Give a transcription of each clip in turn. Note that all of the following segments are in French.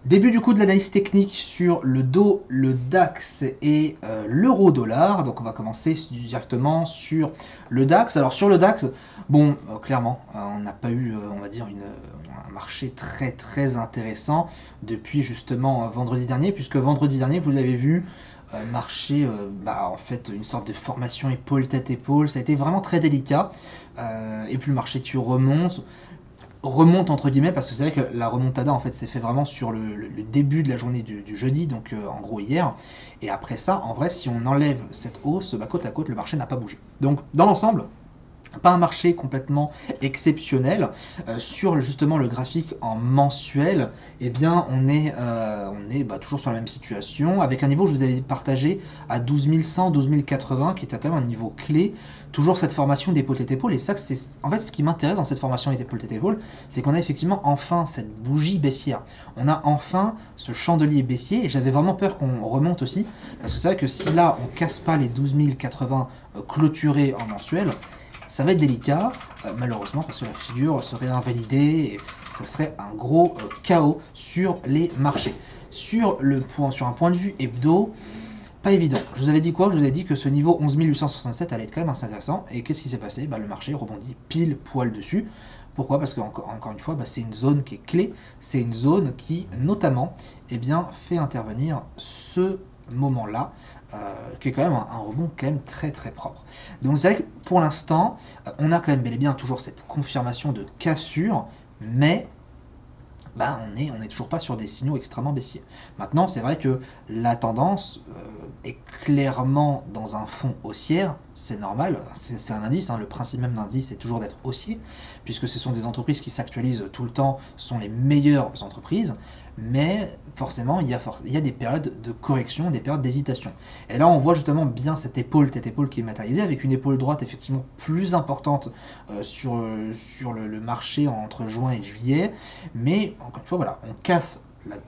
Début du coup de l'analyse technique sur le DO, le DAX et l'euro-dollar. Donc on va commencer directement sur le DAX. Alors sur le DAX, bon, clairement, on n'a pas eu, on va dire, un marché très intéressant depuis justement vendredi dernier, puisque vendredi dernier, vous l'avez vu, marché, en fait, une sorte de formation épaule-tête-épaule. Ça a été vraiment très délicat. Et puis le marché remonte entre guillemets, parce que c'est vrai que la remontada en fait s'est fait vraiment sur le début de la journée du jeudi, donc en gros hier, et après ça en vrai si on enlève cette hausse, côte à côte le marché n'a pas bougé. Donc dans l'ensemble, pas un marché complètement exceptionnel. Sur justement le graphique en mensuel, eh bien on est toujours sur la même situation, avec un niveau que je vous avais partagé à 12 100, 12 080, qui était quand même un niveau clé. Toujours cette formation d'épaule-tête-épaule, et ça, c'est en fait ce qui m'intéresse dans cette formation d'épaule-tête-épaule, c'est qu'on a effectivement enfin cette bougie baissière. On a enfin ce chandelier baissier, et j'avais vraiment peur qu'on remonte aussi, parce que c'est vrai que si là on casse pas les 12 080 clôturés en mensuel, ça va être délicat, malheureusement, parce que la figure serait invalidée et ça serait un gros chaos sur les marchés. Sur un point de vue hebdo, pas évident. Je vous avais dit quoi? Je vous ai dit que ce niveau 11 867 allait être quand même assez intéressant. Et qu'est-ce qui s'est passé? Le marché rebondit pile poil dessus. Pourquoi? Parce que encore une fois, c'est une zone qui est clé. C'est une zone qui, notamment, fait intervenir ce moment-là, qui est quand même un rebond quand même très propre. Donc c'est vrai que pour l'instant, on a quand même bel et bien toujours cette confirmation de cassure, mais on est toujours pas sur des signaux extrêmement baissiers. Maintenant, c'est vrai que la tendance est clairement dans un fond haussière, c'est normal, c'est un indice, le principe même d'un indice c'est toujours d'être haussier, puisque ce sont des entreprises qui s'actualisent tout le temps, ce sont les meilleures entreprises, mais forcément il y a des périodes de correction, des périodes d'hésitation. Et là on voit justement bien cette épaule, tête épaule qui est matérialisée, avec une épaule droite effectivement plus importante sur le marché entre juin et juillet, mais encore une fois voilà, on casse.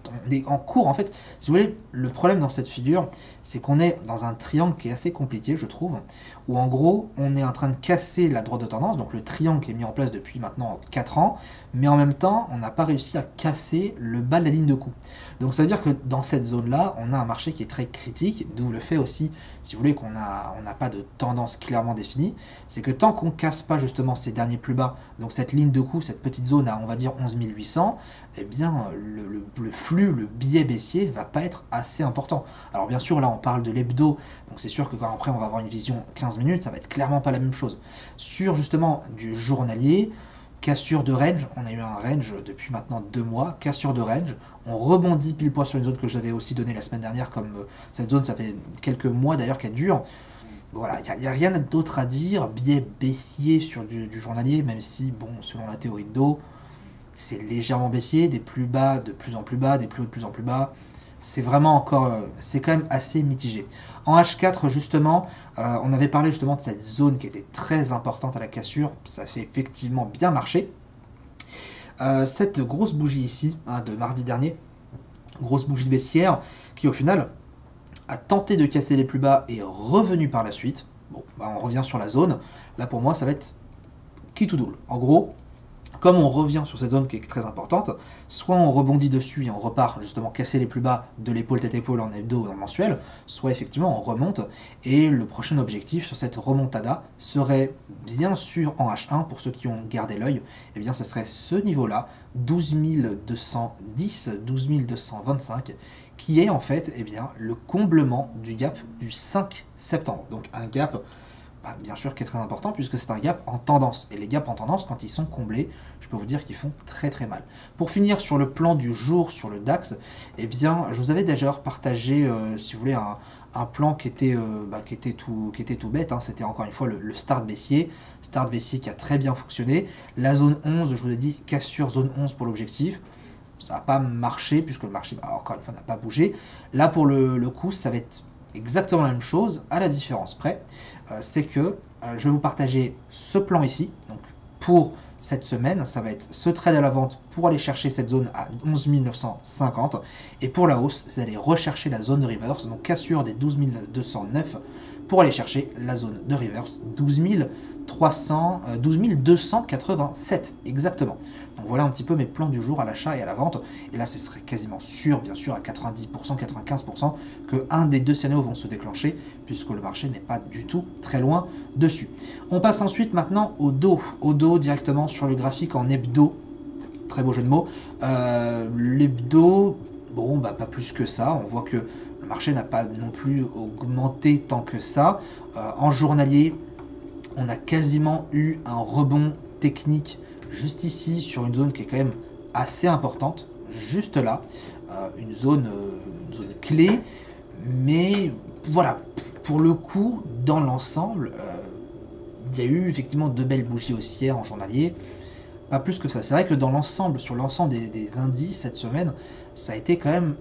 On est en cours en fait, si vous voulez, le problème dans cette figure, c'est qu'on est dans un triangle qui est assez compliqué, je trouve, où en gros, on est en train de casser la droite de tendance, donc le triangle qui est mis en place depuis maintenant 4 ans, mais en même temps, on n'a pas réussi à casser le bas de la ligne de coup. Donc ça veut dire que dans cette zone-là, on a un marché qui est très critique, d'où le fait aussi, si vous voulez, qu'on n'a pas de tendance clairement définie, c'est que tant qu'on casse pas justement ces derniers plus bas, donc cette ligne de coup, cette petite zone à on va dire 11 800, eh bien le flux, le biais baissier va pas être assez important. Alors bien sûr là on parle de l'hebdo, donc c'est sûr que quand après on va avoir une vision 15 minutes, ça va être clairement pas la même chose. Sur justement du journalier, cassure de range, on a eu un range depuis maintenant 2 mois, cassure de range, on rebondit pile poil sur une zone que j'avais aussi donnée la semaine dernière, comme cette zone ça fait quelques mois d'ailleurs qu'elle dure. Voilà, il n'y a rien d'autre à dire, biais baissier sur du journalier, même si, bon, selon la théorie de dos, c'est légèrement baissier, des plus bas de plus en plus bas, des plus hauts de plus en plus bas. C'est vraiment encore, c'est quand même assez mitigé. En H4 justement, on avait parlé justement de cette zone qui était très importante à la cassure, ça fait effectivement bien marcher. Cette grosse bougie ici, de mardi dernier, grosse bougie baissière, qui au final a tenté de casser les plus bas et est revenu par la suite. Bon, on revient sur la zone. Là pour moi ça va être qui tout double. En gros, comme on revient sur cette zone qui est très importante, soit on rebondit dessus et on repart justement casser les plus bas de l'épaule tête-épaule en hebdo ou en mensuel, soit effectivement on remonte, et le prochain objectif sur cette remontada serait bien sûr en H1, pour ceux qui ont gardé l'œil, et bien ça serait ce niveau-là, 12 210, 12 225, qui est en fait le comblement du gap du 5 septembre. Donc un gap bien sûr qui est très important, puisque c'est un gap en tendance, et les gaps en tendance quand ils sont comblés, je peux vous dire qu'ils font très mal. Pour finir sur le plan du jour sur le DAX, je vous avais déjà partagé si vous voulez un plan qui était tout bête, c'était encore une fois le start baissier qui a très bien fonctionné. La zone 11, je vous ai dit cassure zone 11 pour l'objectif. Ça n'a pas marché puisque le marché encore une fois n'a pas bougé. Là pour le coup ça va être exactement la même chose, à la différence près, c'est que je vais vous partager ce plan ici. Donc pour cette semaine, ça va être ce trade à la vente pour aller chercher cette zone à 11 950, et pour la hausse, c'est d'aller rechercher la zone de reverse, donc cassure des 12 209 pour aller chercher la zone de reverse 12 287 exactement. Donc voilà un petit peu mes plans du jour à l'achat et à la vente. Et là, ce serait quasiment sûr, bien sûr, à 90%, 95%, que un des deux scénarios vont se déclencher, puisque le marché n'est pas du tout très loin dessus. On passe ensuite maintenant au dos directement sur le graphique en hebdo. Très beau jeu de mots. L'hebdo, bon, bah pas plus que ça. On voit que le marché n'a pas non plus augmenté tant que ça. En journalier, on a quasiment eu un rebond technique juste ici sur une zone qui est quand même assez importante, juste là, une zone clé, mais voilà, pour le coup, dans l'ensemble, il y a eu effectivement de belles bougies haussières en journalier, pas plus que ça. C'est vrai que dans l'ensemble, sur l'ensemble des indices cette semaine, ça a été quand même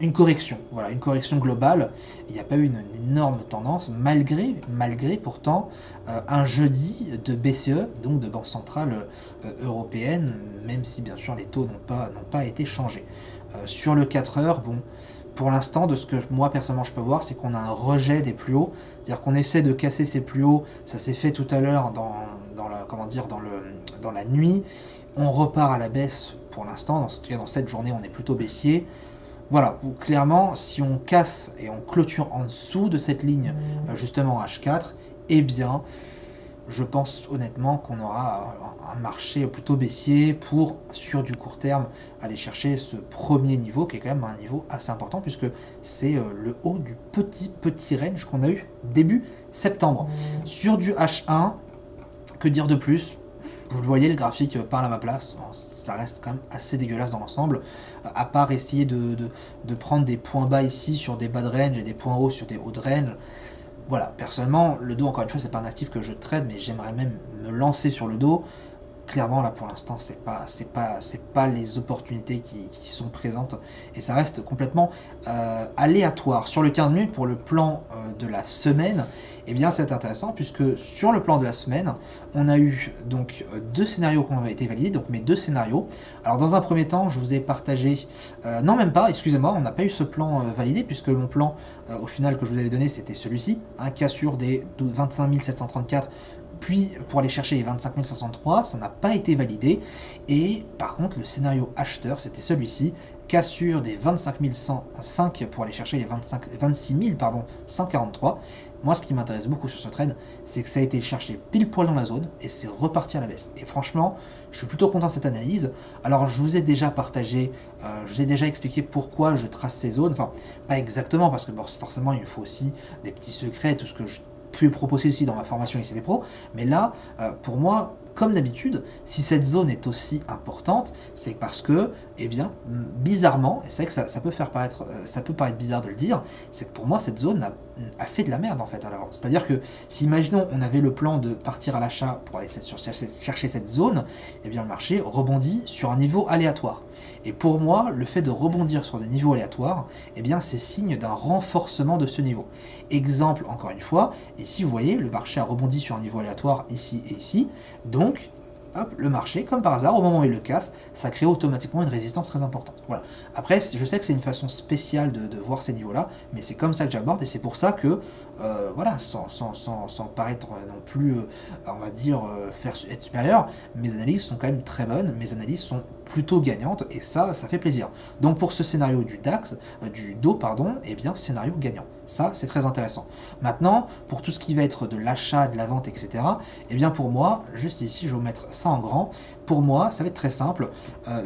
une correction, voilà, une correction globale. Il n'y a pas eu une énorme tendance, malgré pourtant un jeudi de BCE, donc de Banque Centrale Européenne, même si bien sûr les taux n'ont pas été changés. Sur le 4 heures, bon, pour l'instant, de ce que moi personnellement je peux voir, c'est qu'on a un rejet des plus hauts, c'est-à-dire qu'on essaie de casser ces plus hauts. Ça s'est fait tout à l'heure dans la nuit. On repart à la baisse pour l'instant, dans cette journée on est plutôt baissier. Voilà, clairement, si on casse et on clôture en dessous de cette ligne, justement H4, eh bien, je pense honnêtement qu'on aura un marché plutôt baissier pour, sur du court terme, aller chercher ce premier niveau, qui est quand même un niveau assez important, puisque c'est le haut du petit range qu'on a eu début septembre. Sur du H1, que dire de plus? Vous le voyez, le graphique parle à ma place, ça reste quand même assez dégueulasse dans l'ensemble, à part essayer de prendre des points bas ici sur des bas de range et des points hauts sur des hauts de range. Voilà, personnellement, le dos, encore une fois, c'est pas un actif que je trade, mais j'aimerais même me lancer sur le dos. Clairement, là, pour l'instant, c'est pas les opportunités qui sont présentes, et ça reste complètement aléatoire. Sur le 15 minutes, pour le plan de la semaine, eh bien, c'est intéressant, puisque sur le plan de la semaine, on a eu donc deux scénarios qui ont été validés, donc mes deux scénarios. Alors, dans un premier temps, je vous ai partagé, non, même pas, excusez-moi, on n'a pas eu ce plan validé, puisque mon plan, au final, que je vous avais donné, c'était celui-ci, cassure des 25 734, puis pour aller chercher les 25 503, ça n'a pas été validé. Et par contre, le scénario acheteur, c'était celui-ci, cassure des 25 105 pour aller chercher les 26 143. Moi, ce qui m'intéresse beaucoup sur ce trade, c'est que ça a été cherché pile poil dans la zone et c'est reparti à la baisse. Et franchement, je suis plutôt content de cette analyse. Alors, je vous ai déjà partagé, je vous ai déjà expliqué pourquoi je trace ces zones. Enfin, pas exactement, parce que bon, forcément, il me faut aussi des petits secrets, tout ce que je peux proposer aussi dans ma formation ICT Pro. Mais là, pour moi, comme d'habitude, si cette zone est aussi importante, c'est parce que, eh bien, bizarrement, et c'est vrai que ça peut paraître bizarre de le dire, c'est que pour moi, cette zone a fait de la merde en fait à l'avance. C'est-à-dire que, si imaginons, on avait le plan de partir à l'achat pour aller chercher cette zone, eh bien, le marché rebondit sur un niveau aléatoire. Et pour moi, le fait de rebondir sur des niveaux aléatoires, eh bien, c'est signe d'un renforcement de ce niveau. Exemple, encore une fois, ici, vous voyez, le marché a rebondi sur un niveau aléatoire ici et ici. Donc, hop, le marché, comme par hasard, au moment où il le casse, ça crée automatiquement une résistance très importante. Voilà. Après, je sais que c'est une façon spéciale de voir ces niveaux-là, mais c'est comme ça que j'aborde, et c'est pour ça que, voilà, sans paraître non plus, on va dire, être supérieur, mes analyses sont quand même très bonnes, mes analyses sont plutôt gagnantes, et ça fait plaisir. Donc pour ce scénario du DAX, du DO, pardon, eh bien, scénario gagnant. Ça, c'est très intéressant. Maintenant, pour tout ce qui va être de l'achat, de la vente, etc., eh bien pour moi, juste ici, je vais vous mettre ça en grand. Pour moi, ça va être très simple.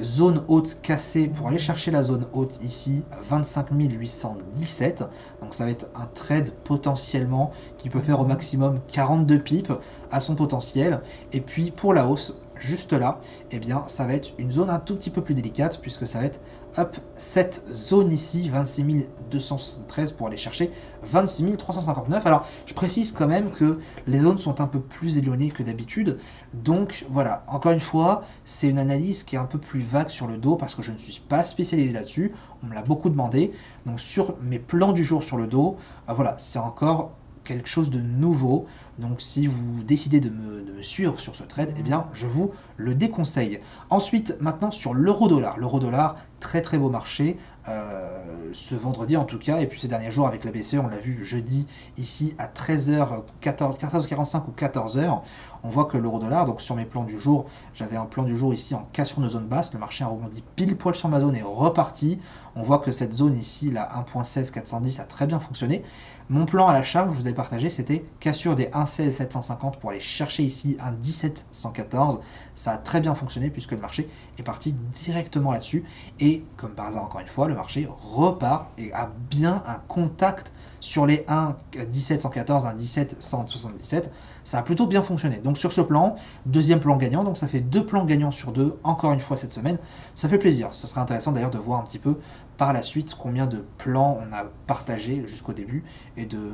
Zone haute cassée pour aller chercher la zone haute ici, 25 817. Donc ça va être un trade potentiellement qui peut faire au maximum 42 pips à son potentiel. Et puis pour la hausse, juste là, eh bien ça va être une zone un tout petit peu plus délicate, puisque ça va être hop, cette zone ici, 26 213 pour aller chercher 26 359. Alors je précise quand même que les zones sont un peu plus éloignées que d'habitude, donc voilà, encore une fois, c'est une analyse qui est un peu plus vague sur le dos, parce que je ne suis pas spécialisé là-dessus, on me l'a beaucoup demandé. Donc sur mes plans du jour sur le dos, voilà, c'est encore quelque chose de nouveau. Donc si vous décidez de me suivre sur ce trade, eh bien je vous le déconseille. Ensuite, maintenant sur l'euro-dollar. L'euro-dollar, très très beau marché, ce vendredi en tout cas, et puis ces derniers jours avec la BCE, on l'a vu jeudi ici à 13h, 14h45 ou 14h, on voit que l'euro-dollar, donc sur mes plans du jour, j'avais un plan du jour ici en cassure de zone basse, le marché a rebondi pile poil sur ma zone et reparti, on voit que cette zone ici, la 1.16 410 a très bien fonctionné. Mon plan à l'achat, je vous avais partagé, c'était cassure des 1.16 750 pour aller chercher ici un 17 114, ça a très bien fonctionné puisque le marché est parti directement là-dessus, et comme par hasard encore une fois, le marché repart et a bien un contact sur les 1 17 114, 1 17 177, ça a plutôt bien fonctionné. Donc sur ce plan, deuxième plan gagnant, donc ça fait 2 plans gagnants sur 2, encore une fois cette semaine, ça fait plaisir. Ça serait intéressant d'ailleurs de voir un petit peu par la suite combien de plans on a partagé jusqu'au début, et de,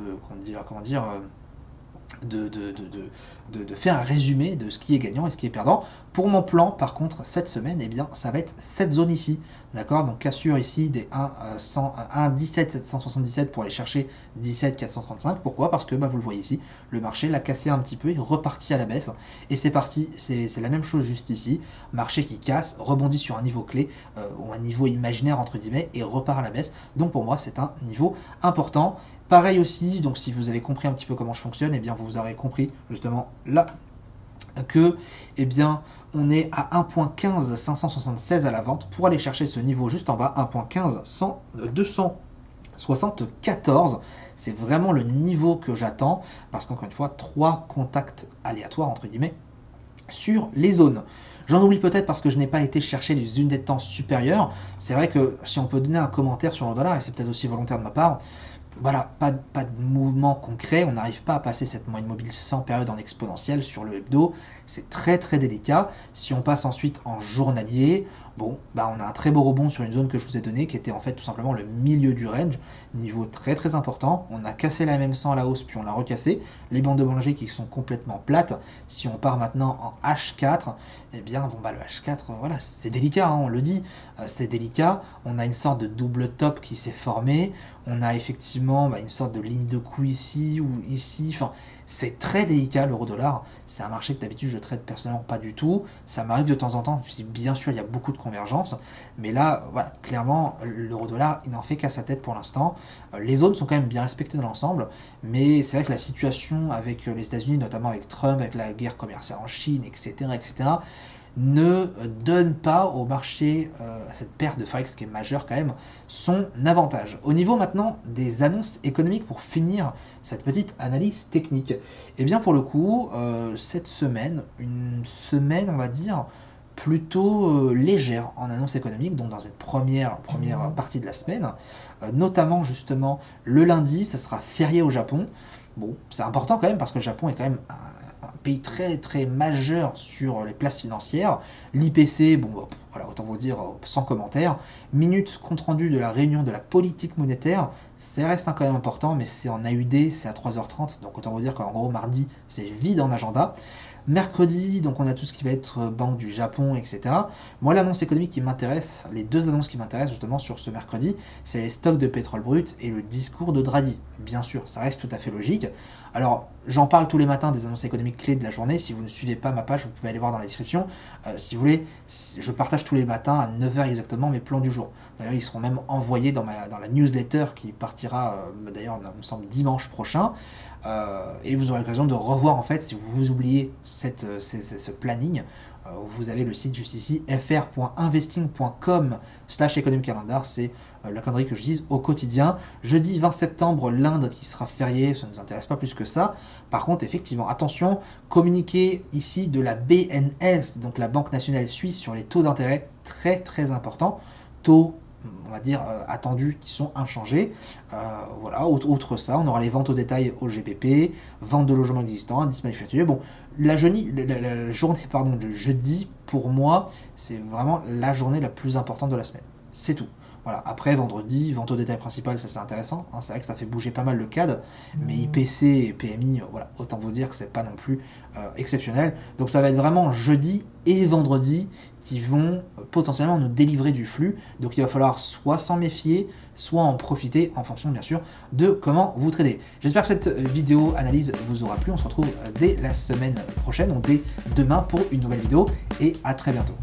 de faire un résumé de ce qui est gagnant et ce qui est perdant. Pour mon plan, par contre, cette semaine, eh bien, ça va être cette zone ici, d'accord? Donc cassure ici des 1,17 777 pour aller chercher 17 435. Pourquoi? Parce que vous le voyez ici, le marché l'a cassé un petit peu, il est reparti à la baisse, et c'est parti, c'est la même chose juste ici, marché qui casse, rebondit sur un niveau clé, ou un niveau imaginaire entre guillemets, et repart à la baisse. Donc pour moi, c'est un niveau important. Pareil aussi, donc si vous avez compris un petit peu comment je fonctionne, eh bien vous aurez compris justement là que eh bien on est à 1.15 576 à la vente pour aller chercher ce niveau juste en bas, 1.15 274. C'est vraiment le niveau que j'attends parce qu'encore une fois, 3 contacts aléatoires entre guillemets sur les zones. J'en oublie peut-être parce que je n'ai pas été chercher les unités de temps supérieures. C'est vrai que si on peut donner un commentaire sur le dollar, et c'est peut-être aussi volontaire de ma part, voilà, pas de mouvement concret, on n'arrive pas à passer cette moyenne mobile sans période en exponentielle sur le hebdo, c'est très très délicat. Si on passe ensuite en journalier, bon, on a un très beau rebond sur une zone que je vous ai donnée qui était en fait tout simplement le milieu du range, niveau très très important. On a cassé la MM100 à la hausse puis on l'a recassé, les bandes de Bollinger qui sont complètement plates. Si on part maintenant en H4, eh bien bon le H4, voilà, c'est délicat, hein, on le dit, c'est délicat. On a une sorte de double top qui s'est formé, on a effectivement une sorte de ligne de coup ici ou ici, enfin c'est très délicat l'euro-dollar. C'est un marché que d'habitude je traite personnellement pas du tout, ça m'arrive de temps en temps, puis bien sûr il y a beaucoup de convergence, mais là voilà, clairement l'euro-dollar il n'en fait qu'à sa tête pour l'instant. Les zones sont quand même bien respectées dans l'ensemble, mais c'est vrai que la situation avec les États-Unis, notamment avec Trump, avec la guerre commerciale en Chine, etc., ne donne pas au marché, à cette perte de forex qui est majeure quand même, son avantage. Au niveau maintenant des annonces économiques, pour finir cette petite analyse technique, et bien pour le coup, cette semaine, une semaine on va dire plutôt légère en annonces économiques, donc dans cette première partie de la semaine, notamment justement le lundi, ça sera férié au Japon. Bon, c'est important quand même parce que le Japon est quand même un pays très très majeur sur les places financières. L'IPC, voilà, autant vous dire sans commentaire. Minute compte rendu de la réunion de la politique monétaire, ça reste quand même important, mais c'est en AUD, c'est à 3h30, donc autant vous dire qu'en gros mardi c'est vide en agenda. Mercredi, donc on a tout ce qui va être Banque du Japon, etc. Moi, l'annonce économique qui m'intéresse, les deux annonces qui m'intéressent justement sur ce mercredi, c'est les stocks de pétrole brut et le discours de Draghi. Bien sûr, ça reste tout à fait logique. Alors, j'en parle tous les matins des annonces économiques clés de la journée. Si vous ne suivez pas ma page, vous pouvez aller voir dans la description. Si vous voulez, je partage tous les matins à 9h exactement mes plans du jour. D'ailleurs, ils seront même envoyés dans la newsletter qui partira, d'ailleurs, il me semble, dimanche prochain. Et vous aurez l'occasion de revoir, en fait, si vous oubliez ce planning, vous avez le site juste ici, fr.investing.com/economic calendar, c'est la connerie que je dis au quotidien. Jeudi 20 septembre, l'Inde qui sera férié, ça ne nous intéresse pas plus que ça. Par contre, effectivement, attention, communiqué ici de la BNS, donc la Banque Nationale Suisse, sur les taux d'intérêt très très importants, taux on va dire attendus qui sont inchangés. Voilà, outre ça, on aura les ventes au détail au GPP, vente de logements existants, indice manufacturier. Bon, la journée de jeudi, pour moi, c'est vraiment la journée la plus importante de la semaine. C'est tout. Voilà. Après, vendredi, vente au détail principal, ça c'est intéressant. Hein, c'est vrai que ça fait bouger pas mal le CAD, mais IPC et PMI, voilà, autant vous dire que c'est pas non plus exceptionnel. Donc ça va être vraiment jeudi et vendredi qui vont potentiellement nous délivrer du flux. Donc il va falloir soit s'en méfier, soit en profiter en fonction bien sûr de comment vous tradez. J'espère que cette vidéo analyse vous aura plu. On se retrouve dès la semaine prochaine, donc dès demain pour une nouvelle vidéo et à très bientôt.